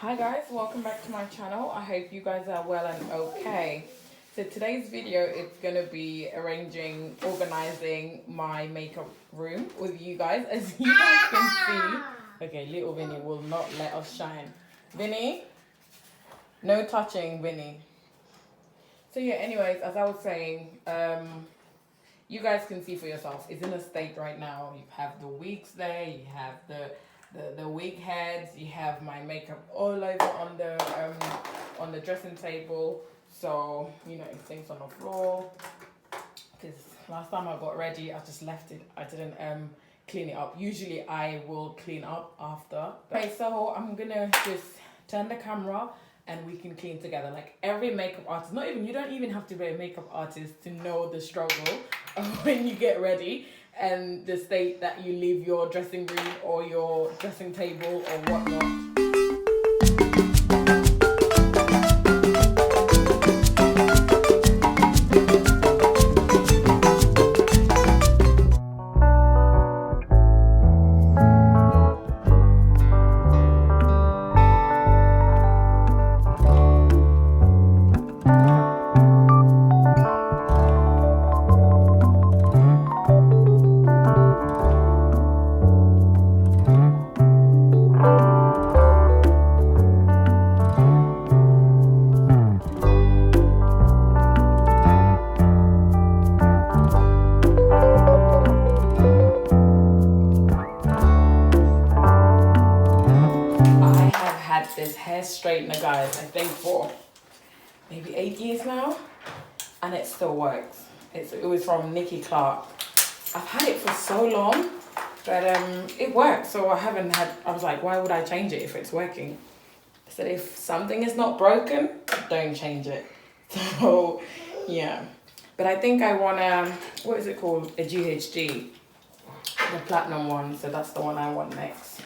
Hi guys, welcome back to my channel. I hope you guys are well and okay. So today's video is gonna be organizing my makeup room with you guys. As you guys can see, okay, little Vinny will not let us shine. Vinny, no touching, Vinny. So yeah, anyways, as I was saying, you guys can see for yourself. It's in a state right now. You have the wigs there. You have the wig heads. You have my makeup all over on the dressing table. So you know, things on the floor. Because last time I got ready, I just left it. I didn't clean it up. Usually I will clean up after. Okay, so I'm gonna just turn the camera and we can clean together. Like every makeup artist, you don't even have to be a makeup artist to know the struggle of when you get ready and the state that you leave your dressing room or your dressing table or whatnot. This hair straightener, guys, I think for maybe 8 years now, and it still works. It was from Nikki Clark. I've had it for so long, but it works. So I was like, why would I change it if it's working? I said, if something is not broken, don't change it. So yeah, but I think I want what is it called, a GHD, the platinum one. So that's the one I want next.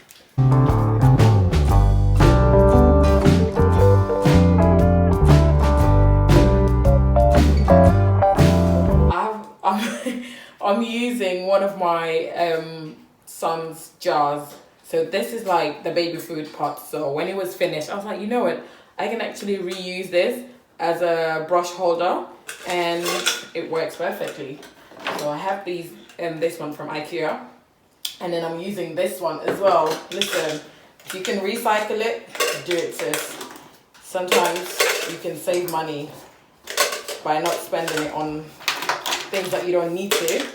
I'm using one of my son's jars. So this is like the baby food pot. So when it was finished, I was like, you know what? I can actually reuse this as a brush holder and it works perfectly. So I have this one from IKEA, and then I'm using this one as well. Listen, if you can recycle it, do it, sis. Sometimes you can save money by not spending it on things that you don't need to.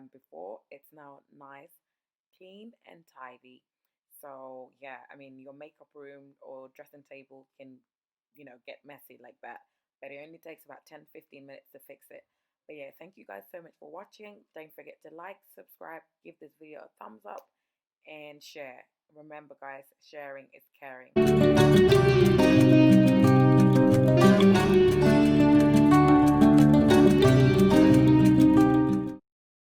before. It's now nice, clean and tidy. So yeah, I mean, your makeup room or dressing table can, get messy like that, but it only takes about 10-15 minutes to fix it. But yeah, thank you guys so much for watching. Don't forget to like, subscribe, give this video a thumbs up, and share. Remember, guys, sharing is caring.